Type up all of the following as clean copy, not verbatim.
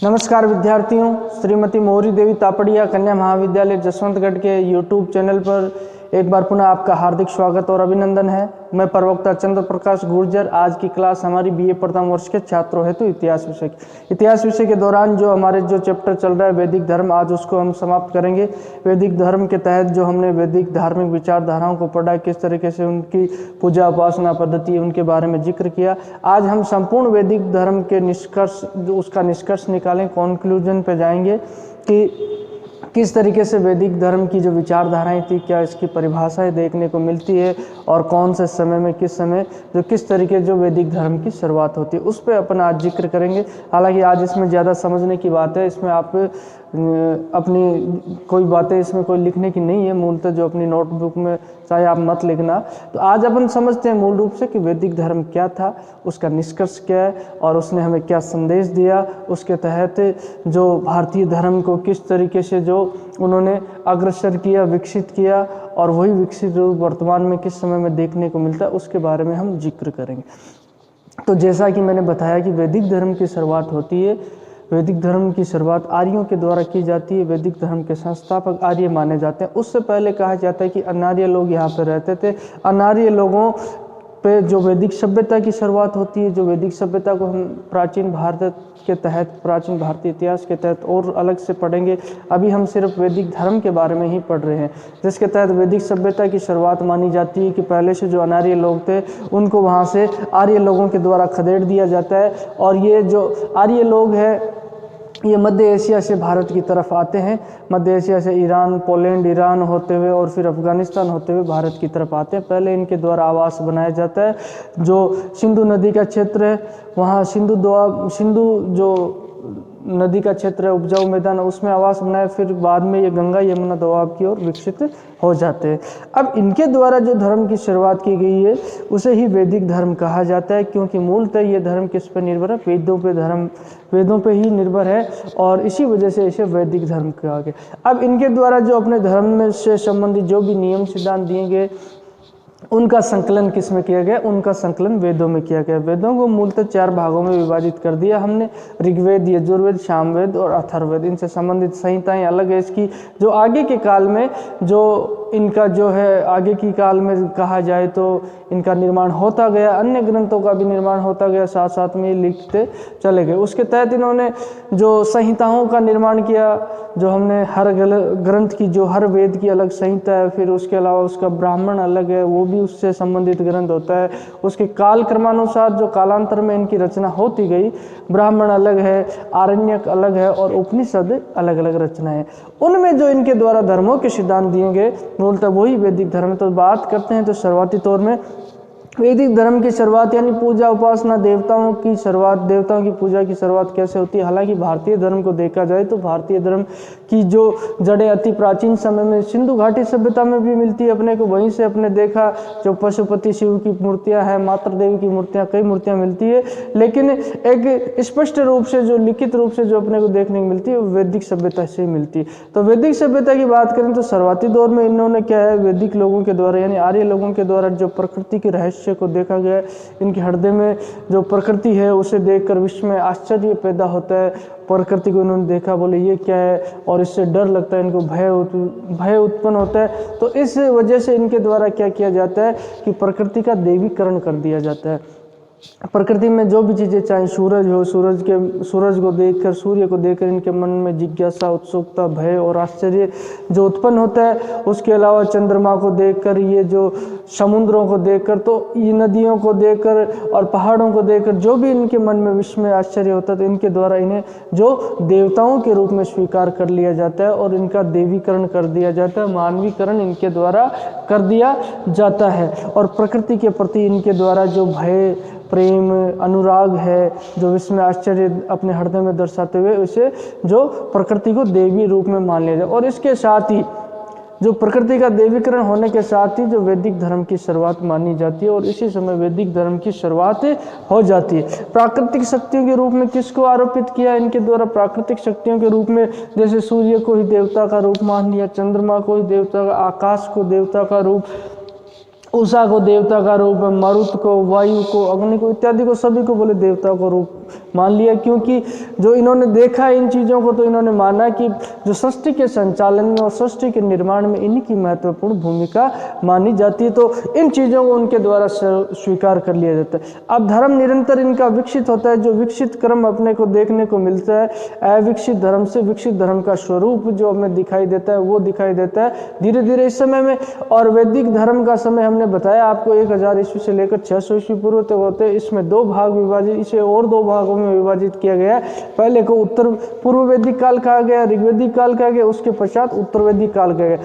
नमस्कार विद्यार्थियों, श्रीमती मोहरी देवी तापड़िया कन्या महाविद्यालय जसवंतगढ़ के यूट्यूब चैनल पर एक बार पुनः आपका हार्दिक स्वागत और अभिनंदन है। मैं प्रवक्ता चंद्र प्रकाश गुर्जर। आज की क्लास हमारी बीए प्रथम वर्ष के छात्रों हेतु इतिहास विषय की। इतिहास विषय के दौरान जो हमारे चैप्टर चल रहा है वैदिक धर्म, आज उसको हम समाप्त करेंगे। वैदिक धर्म के तहत जो हमने वैदिक धार्मिक विचारधाराओं को पढ़ा, किस तरीके से उनकी पूजा उपासना पद्धति उनके बारे में जिक्र किया। आज हम संपूर्ण वैदिक धर्म के निष्कर्ष, उसका निष्कर्ष निकालें, कंक्लूजन पे जाएंगे कि किस तरीके से वैदिक धर्म की जो विचारधाराएं थी, क्या इसकी परिभाषाएं देखने को मिलती है और कौन से समय में किस समय जो किस तरीके जो वैदिक धर्म की शुरुआत होती है उस पर अपन आज जिक्र करेंगे। हालांकि आज इसमें ज़्यादा समझने की बात है, इसमें आप अपनी कोई बातें इसमें कोई लिखने की नहीं है, मूलतः जो अपनी नोटबुक में चाहे आप मत लिखना। तो आज अपन समझते हैं मूल रूप से कि वैदिक धर्म क्या था, उसका निष्कर्ष क्या है और उसने हमें क्या संदेश दिया। उसके तहत जो भारतीय धर्म को किस तरीके से जो उन्होंने अग्रसर किया, विकसित किया और वही विकसित रूप वर्तमान में किस समय में देखने को मिलता है, उसके बारे में हम जिक्र करेंगे। तो जैसा कि मैंने बताया कि वैदिक धर्म की शुरुआत होती है, वैदिक धर्म की शुरुआत आर्यों के द्वारा की जाती है। वैदिक धर्म के संस्थापक आर्य माने जाते हैं। उससे पहले कहा जाता है कि अनार्य लोग यहाँ पर रहते थे। अनार्य लोगों पे जो वैदिक सभ्यता की शुरुआत होती है, जो वैदिक सभ्यता को हम प्राचीन भारत के तहत, प्राचीन भारतीय इतिहास के तहत और अलग से पढ़ेंगे। अभी हम सिर्फ वैदिक धर्म के बारे में ही पढ़ रहे हैं, जिसके तहत वैदिक सभ्यता की शुरुआत मानी जाती है कि पहले से जो अनार्य लोग थे उनको वहाँ से आर्य लोगों के द्वारा खदेड़ दिया जाता है। और ये जो आर्य लोग हैं ये मध्य एशिया से भारत की तरफ आते हैं। मध्य एशिया से ईरान, पोलैंड, ईरान होते हुए और फिर अफगानिस्तान होते हुए भारत की तरफ आते हैं। पहले इनके द्वारा आवास बनाया जाता है। जो सिंधु नदी का क्षेत्र है वहाँ सिंधु जो नदी का क्षेत्र है, उपजाऊ मैदान, उसमें आवास बनाए। फिर बाद में ये गंगा यमुना दोआब की ओर विकसित हो जाते हैं। अब इनके द्वारा जो धर्म की शुरुआत की गई है उसे ही वैदिक धर्म कहा जाता है, क्योंकि मूलतः ये धर्म किस पर निर्भर है? वेदों पे ही निर्भर है और इसी वजह से इसे वैदिक धर्म कहा गया। अब इनके द्वारा जो अपने धर्म में से संबंधित जो भी नियम सिद्धांत दिए गए उनका संकलन किस में किया गया? उनका संकलन वेदों में किया गया। वेदों को मूलतः 4 भागों में विभाजित कर दिया हमने। ऋग्वेद, यजुर्वेद, सामवेद और अथर्ववेद। इनसे संबंधित संहिताएं अलग है इसकी। जो आगे के काल में जो इनका जो है आगे की काल में कहा जाए तो इनका निर्माण होता गया, अन्य ग्रंथों का भी निर्माण होता गया, साथ साथ में लिखते चले गए। उसके तहत इन्होंने जो संहिताओं का निर्माण किया, जो हमने हर ग्रंथ की, जो हर वेद की अलग संहिता है, फिर उसके अलावा उसका ब्राह्मण अलग है, वो भी उससे संबंधित ग्रंथ होता है। उसके काल क्रमानुसार जो कालांतर में इनकी रचना होती गई, ब्राह्मण अलग है, आरण्यक अलग है और उपनिषद अलग अलग रचनाएं। उनमें जो इनके द्वारा धर्मों के सिद्धांत दिए गए मूलतः वही वैदिक धर्म। तो बात करते हैं तो शुरुआती तौर में वैदिक धर्म की शुरुआत यानी पूजा उपासना, देवताओं की शुरुआत, देवताओं की पूजा की शुरुआत कैसे होती है? हालांकि भारतीय धर्म को देखा जाए तो भारतीय धर्म की जो जड़ें अति प्राचीन समय में सिंधु घाटी सभ्यता में भी मिलती है अपने को। वहीं से अपने देखा जो पशुपति शिव की मूर्तियां हैं, मातृ देवी की मूर्तियां, कई मूर्तियां मिलती है। लेकिन एक स्पष्ट रूप से जो लिखित रूप से जो अपने को देखने को मिलती है वो वैदिक सभ्यता से मिलती है। तो वैदिक सभ्यता की बात करें तो शुरुआती दौर में इन्होंने क्या है, वैदिक लोगों के द्वारा यानी आर्य लोगों के द्वारा जो प्रकृति के रहस्य को देखा गया। इनके हृदय में जो प्रकृति है उसे देखकर विश्व में आश्चर्य पैदा होता है। प्रकृति को इन्होंने देखा, बोले ये क्या है, और इससे डर लगता है, इनको भय उत्पन्न होता है। तो इस वजह से इनके द्वारा क्या किया जाता है कि प्रकृति का देवीकरण कर दिया जाता है। प्रकृति में जो भी चीज़ें, चाहे सूरज हो, सूरज को देखकर, सूर्य को देखकर इनके मन में जिज्ञासा, उत्सुकता, भय और आश्चर्य जो उत्पन्न होता है। उसके अलावा चंद्रमा को देखकर, ये जो समुद्रों को देखकर, तो ये नदियों को देखकर और पहाड़ों को देखकर जो भी इनके मन में विश्व में आश्चर्य होता है, तो इनके द्वारा इन्हें जो देवताओं के रूप में स्वीकार कर लिया जाता है और इनका देवीकरण कर दिया जाता है, मानवीकरण इनके द्वारा कर दिया जाता है। और प्रकृति के प्रति इनके द्वारा जो भय, प्रेम, अनुराग है, जो विश्व में आश्चर्य अपने हृदय में दर्शाते हुए उसे जो प्रकृति को देवी रूप में मान लिया जाए। और इसके साथ ही जो प्रकृति का देवीकरण होने के साथ ही जो वैदिक धर्म की शुरुआत मानी जाती है और इसी समय वैदिक धर्म की शुरुआत हो जाती है। प्राकृतिक शक्तियों के रूप में किसको आरोपित किया इनके द्वारा? प्राकृतिक शक्तियों के रूप में जैसे सूर्य को ही देवता का रूप मान लिया, चंद्रमा को ही देवता का, आकाश को देवता का रूप, उषा को देवता का रूप, मरुत को, वायु को, अग्नि को इत्यादि को सभी को बोले देवता को रूप मान लिया, क्योंकि जो इन्होंने देखा इन चीज़ों को तो इन्होंने माना कि जो सृष्टि के संचालन में और सृष्टि के निर्माण में इन्हीं की महत्वपूर्ण भूमिका मानी जाती है, तो इन चीज़ों को उनके द्वारा स्वीकार कर लिया जाता है। अब धर्म निरंतर इनका विकसित होता है, जो विकसित क्रम अपने को देखने को मिलता है, अविकसित धर्म से विकसित धर्म का स्वरूप जो हमें दिखाई देता है वो दिखाई देता है धीरे धीरे इस समय में। और वैदिक धर्म का समय हमने बताया आपको 1000 ईस्वी से लेकर 600 ईस्वी पूर्व तक होते हैं। इसमें 2 भाग विभाजित, इसे और 2 भागों में विभाजित किया गया है। पहले को उत्तर पूर्व वैदिक काल कहा गया, ऋग्वैदिक काल कहा गया, उसके पश्चात उत्तर वैदिक काल कहा गया।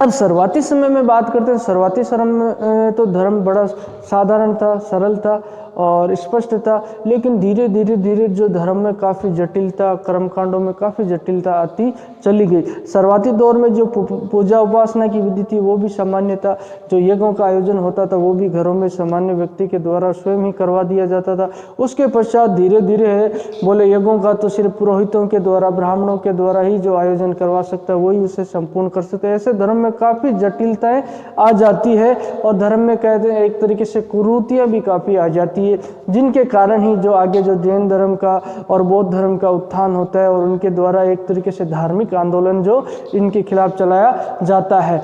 अब शुरुआती समय में बात करते हैं। शुरुआती समय में तो धर्म बड़ा साधारण था, सरल था और स्पष्ट था, लेकिन धीरे धीरे जो धर्म में काफ़ी जटिलता, कर्मकांडों में काफ़ी जटिलता आती चली गई। शुरुआती दौर में जो पूजा उपासना की विधि थी वो भी सामान्य था, जो यज्ञों का आयोजन होता था वो भी घरों में सामान्य व्यक्ति के द्वारा स्वयं ही करवा दिया जाता था। उसके पश्चात धीरे धीरे बोले यज्ञों का तो सिर्फ पुरोहितों के द्वारा, ब्राह्मणों के द्वारा ही जो आयोजन करवा सकता है वही उसे संपूर्ण कर सकते हैं। ऐसे धर्म में काफ़ी जटिलताएं आ जाती है और धर्म में कहते हैं एक तरीके से कुरीतियाँ भी काफ़ी आ जाती है, जिनके कारण ही जो आगे जो जैन धर्म का और बौद्ध धर्म का उत्थान होता है और उनके द्वारा एक तरीके से धार्मिक आंदोलन जो इनके खिलाफ चलाया जाता है।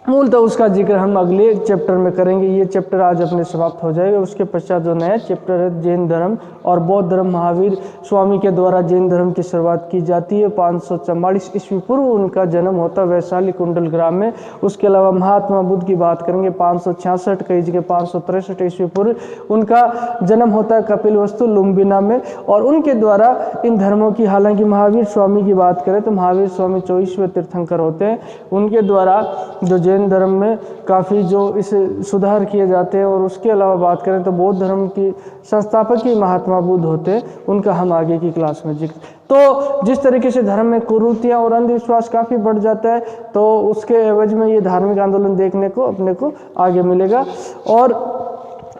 मूलतः उसका जिक्र हम अगले चैप्टर में करेंगे। ये चैप्टर आज अपने समाप्त हो जाएगा। उसके पश्चात जो नया चैप्टर है जैन धर्म और बौद्ध धर्म, महावीर स्वामी के द्वारा जैन धर्म की शुरुआत की जाती है। 544 ईस्वी पूर्व उनका जन्म होता है वैशाली कुंडल ग्राम में। उसके अलावा महात्मा बुद्ध की बात करेंगे 566 कई जगह 563 ईस्वी पूर्व उनका जन्म होता है कपिलवस्तु लुम्बिना में। और उनके द्वारा इन धर्मों की, हालांकि महावीर स्वामी की बात करें तो महावीर स्वामी 24वें तीर्थंकर होते हैं। उनके द्वारा जो जैन धर्म में काफ़ी जो इसे सुधार किए जाते हैं। और उसके अलावा बात करें तो बौद्ध धर्म की संस्थापक ही महात्मा बुद्ध होते हैं, उनका हम आगे की क्लास में जिक्र। तो जिस तरीके से धर्म में कुरीतियाँ और अंधविश्वास काफ़ी बढ़ जाता है, तो उसके एवज में ये धार्मिक आंदोलन देखने को अपने को आगे मिलेगा। और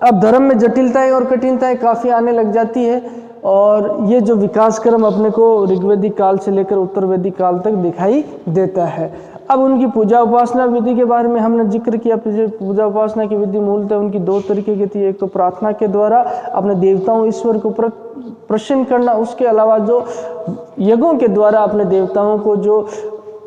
अब धर्म में जटिलताएं और कठिनताएं काफ़ी आने लग जाती है और ये जो विकास क्रम अपने को ऋग्वैदिक काल से लेकर उत्तर वैदिक काल तक दिखाई देता है। अब उनकी पूजा उपासना विधि के बारे में हमने जिक्र किया। पूजा उपासना की विधि मूलतः उनकी 2 तरीके की थी। एक तो प्रार्थना के द्वारा अपने देवताओं ईश्वर को प्रसन्न करना, उसके अलावा जो यज्ञों के द्वारा अपने देवताओं को जो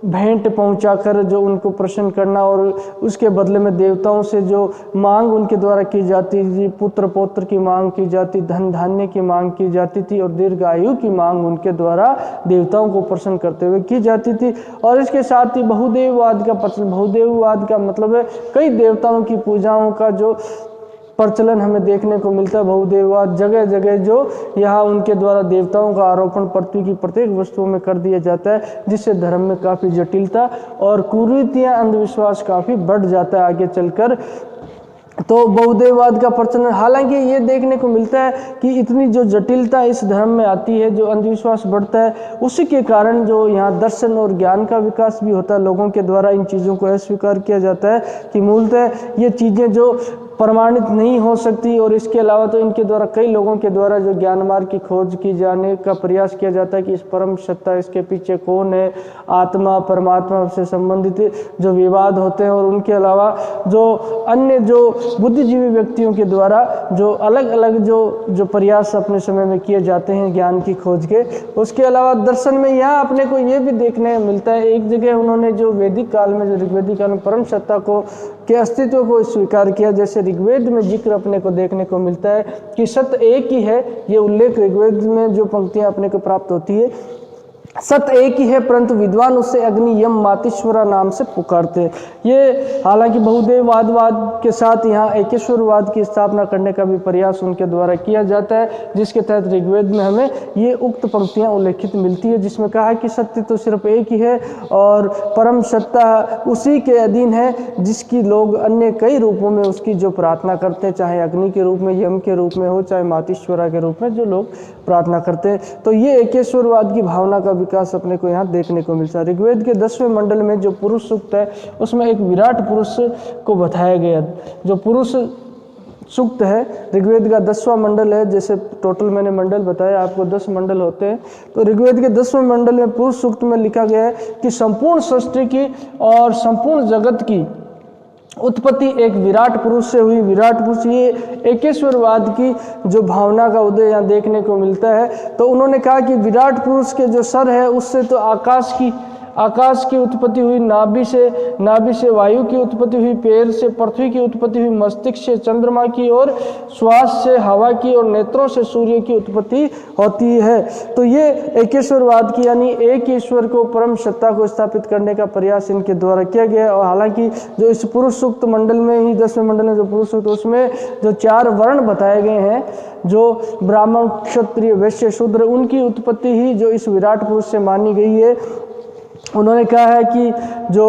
भेंट पहुंचाकर जो उनको प्रसन्न करना और उसके बदले में देवताओं से जो मांग उनके द्वारा की जाती थी, पुत्र पौत्र की मांग की जाती, धन धान्य की मांग की जाती थी और दीर्घायु की मांग उनके द्वारा देवताओं को प्रसन्न करते हुए की जाती थी। और इसके साथ ही बहुदेववाद का प्रचलन, बहुदेववाद का मतलब है कई देवताओं की पूजाओं का जो प्रचलन हमें देखने को मिलता है। बहुदेववाद जगह जगह जो यहाँ उनके द्वारा देवताओं का आरोपण पृथ्वी की प्रत्येक वस्तुओं में कर दिया जाता है, जिससे धर्म में काफ़ी जटिलता और कुरीतियाँ, अंधविश्वास काफ़ी बढ़ जाता है आगे चलकर। तो बहुदेववाद का प्रचलन, हालांकि ये देखने को मिलता है कि इतनी जो जटिलता इस धर्म में आती है, जो अंधविश्वास बढ़ता है, उसी के कारण जो यहाँ दर्शन और ज्ञान का विकास भी होता है। लोगों के द्वारा इन चीज़ों को अस्वीकार किया जाता है कि मूलतः ये चीज़ें जो प्रमाणित नहीं हो सकती। और इसके अलावा तो इनके द्वारा कई लोगों के द्वारा जो ज्ञान मार्ग की खोज की जाने का प्रयास किया जाता है कि इस परम सत्ता, इसके पीछे कौन है, आत्मा परमात्मा से संबंधित जो विवाद होते हैं। और उनके अलावा जो अन्य जो बुद्धिजीवी व्यक्तियों के द्वारा जो अलग अलग जो प्रयास अपने समय में किए जाते हैं ज्ञान की खोज के। उसके अलावा दर्शन में यहाँ अपने को ये भी देखने मिलता है, एक जगह उन्होंने जो वैदिक काल में, जो ऋग्वैदिक काल में परम सत्ता को के अस्तित्व को स्वीकार किया। जैसे ऋग्वेद में जिक्र अपने को देखने को मिलता है कि सत्य एक ही है। ये उल्लेख ऋग्वेद में जो पंक्तियां अपने को प्राप्त होती है, सत्य एक ही है परंतु विद्वान उसे अग्नि यम मातीश्वरा नाम से पुकारते हैं। ये हालांकि बहुदेववाद के साथ यहाँ एकेश्वरवाद की स्थापना करने का भी प्रयास उनके द्वारा किया जाता है, जिसके तहत ऋग्वेद में हमें ये उक्त पंक्तियाँ उल्लेखित मिलती है, जिसमें कहा है कि सत्य तो सिर्फ एक ही है और परम सत्ता उसी के अधीन है, जिसकी लोग अन्य कई रूपों में उसकी जो प्रार्थना करते हैं, चाहे अग्नि के रूप में, यम के रूप में हो, चाहे मातीश्वरा के रूप में जो लोग प्रार्थना करते हैं। तो ये एकेश्वरवाद की भावना का विकास अपने को यहाँ देखने को मिलता है। ऋग्वेद के 10वें मंडल में जो पुरुष सूक्त है, उसमें एक विराट पुरुष को बताया गया। जो पुरुष सूक्त है ऋग्वेद का 10वां मंडल है। जैसे टोटल मैंने मंडल बताया आपको 10 मंडल होते हैं, तो ऋग्वेद के 10वें मंडल में पुरुष सूक्त में लिखा गया है कि संपूर्ण सृष्टि की और संपूर्ण जगत की उत्पत्ति एक विराट पुरुष से हुई। विराट पुरुष, ये एकेश्वरवाद की जो भावना का उदय यहाँ देखने को मिलता है। तो उन्होंने कहा कि विराट पुरुष के जो सर है उससे तो आकाश की उत्पत्ति हुई, नाभि से वायु की उत्पत्ति हुई, पैर से पृथ्वी की उत्पत्ति हुई, मस्तिष्क से चंद्रमा की और श्वास से हवा की और नेत्रों से सूर्य की उत्पत्ति होती है। तो ये एकेश्वरवाद की यानी एक ईश्वर को, परम सत्ता को स्थापित करने का प्रयास इनके द्वारा किया गया। और हालांकि जो इस पुरुष सूक्त मंडल में ही 10वें मंडल में जो पुरुष सूक्त, उसमें जो 4 वर्ण बताए गए हैं, जो ब्राह्मण, क्षत्रिय, वैश्य, शूद्र, उनकी उत्पत्ति ही जो इस विराट पुरुष से मानी गई है। उन्होंने कहा है कि जो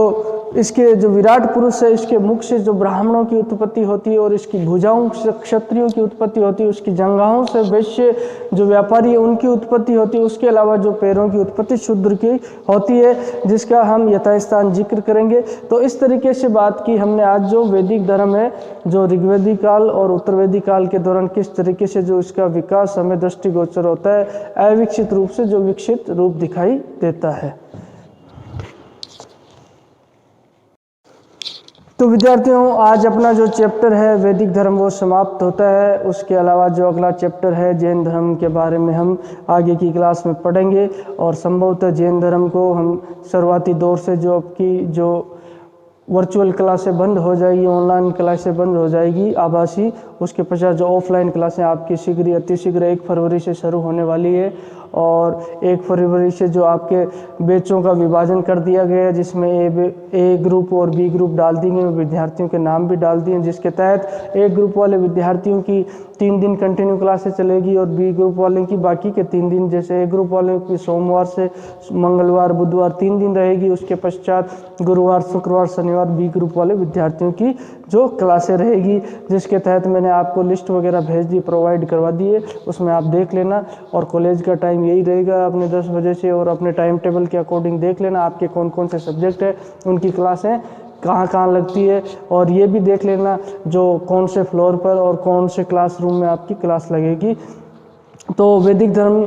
विराट पुरुष है, इसके मुख से जो ब्राह्मणों की उत्पत्ति होती है और इसकी भुजाओं से क्षत्रियों की उत्पत्ति होती है, उसकी जंघाओं से वैश्य जो व्यापारी है उनकी उत्पत्ति होती है। उसके अलावा जो पैरों की उत्पत्ति शूद्र की होती है, जिसका हम यथास्थान जिक्र करेंगे। तो इस तरीके से बात की हमने आज जो वैदिक धर्म है, जो ऋग्वेदिक काल और उत्तरवेदिक काल के दौरान किस तरीके से जो इसका विकास हमें दृष्टिगोचर होता है, अविकसित रूप से जो विकसित रूप दिखाई देता है। तो विद्यार्थियों, आज अपना जो चैप्टर है वैदिक धर्म वो समाप्त होता है। उसके अलावा जो अगला चैप्टर है जैन धर्म के बारे में हम आगे की क्लास में पढ़ेंगे। और संभवतः जैन धर्म को हम शुरुआती दौर से जो आपकी जो वर्चुअल क्लासें बंद हो जाएगी, ऑनलाइन क्लासें बंद हो जाएगी आभासी, उसके पश्चात जो ऑफलाइन क्लासें आपकी शीघ्र अतिशीघ्र 1 फरवरी से शुरू होने वाली है। और 1 फरवरी से जो आपके बैचों का विभाजन कर दिया गया है, जिसमें ए ग्रुप और बी ग्रुप डाल दिए गए, विद्यार्थियों के नाम भी डाल दिए, जिसके तहत ए ग्रुप वाले विद्यार्थियों की 3 दिन कंटिन्यू क्लासेस चलेगी और बी ग्रुप वाले की बाकी के 3 दिन, जैसे ए ग्रुप वाले की सोमवार से मंगलवार बुधवार 3 दिन रहेगी, उसके पश्चात गुरुवार शुक्रवार शनिवार बी ग्रुप वाले विद्यार्थियों की जो क्लासें रहेगी, जिसके तहत मैंने आपको लिस्ट वगैरह भेज दी, प्रोवाइड करवा दी है, उसमें आप देख लेना। और कॉलेज का टाइम यही रहेगा अपने 10 बजे से, और अपने टाइम टेबल के अकॉर्डिंग देख लेना आपके कौन कौन से सब्जेक्ट है, उनकी क्लासें कहाँ लगती है। और ये भी देख लेना जो कौन से फ्लोर पर और कौन से क्लासरूम में आपकी क्लास लगेगी। तो वैदिक धर्म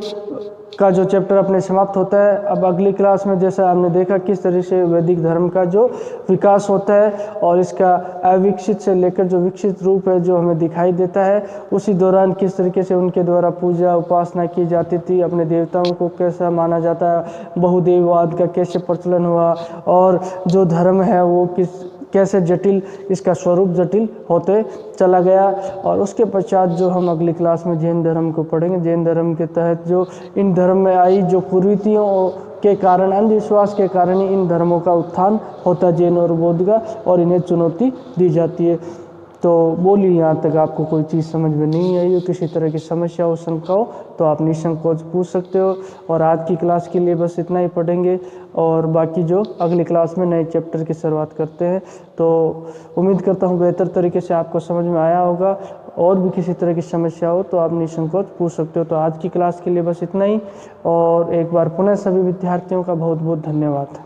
का जो चैप्टर अपने समाप्त होता है। अब अगली क्लास में जैसा हमने देखा किस तरह से वैदिक धर्म का जो विकास होता है और इसका अविकसित से लेकर जो विकसित रूप है जो हमें दिखाई देता है, उसी दौरान किस तरीके से उनके द्वारा पूजा उपासना की जाती थी, अपने देवताओं को कैसा माना जाता है, बहुदेववाद का कैसे प्रचलन हुआ, और जो धर्म है वो कैसे जटिल, इसका स्वरूप जटिल होते चला गया। और उसके पश्चात जो हम अगली क्लास में जैन धर्म को पढ़ेंगे। जैन धर्म के तहत जो इन धर्म में आई जो कुरीतियों के कारण, अंधविश्वास के कारण ही इन धर्मों का उत्थान होता है, जैन और बौद्ध का, और इन्हें चुनौती दी जाती है। तो बोलिए यहाँ तक आपको कोई चीज़ समझ में नहीं आई हो, किसी तरह की समस्या हो, शंका हो, तो आप निसंकोच पूछ सकते हो। और आज की क्लास के लिए बस इतना ही पढ़ेंगे, और बाकी जो अगली क्लास में नए चैप्टर की शुरुआत करते हैं। तो उम्मीद करता हूँ बेहतर तरीके से आपको समझ में आया होगा। और भी किसी तरह की समस्या हो तो आप निसंकोच पूछ सकते हो। तो आज की क्लास के लिए बस इतना ही, और एक बार पुनः सभी विद्यार्थियों का बहुत बहुत धन्यवाद।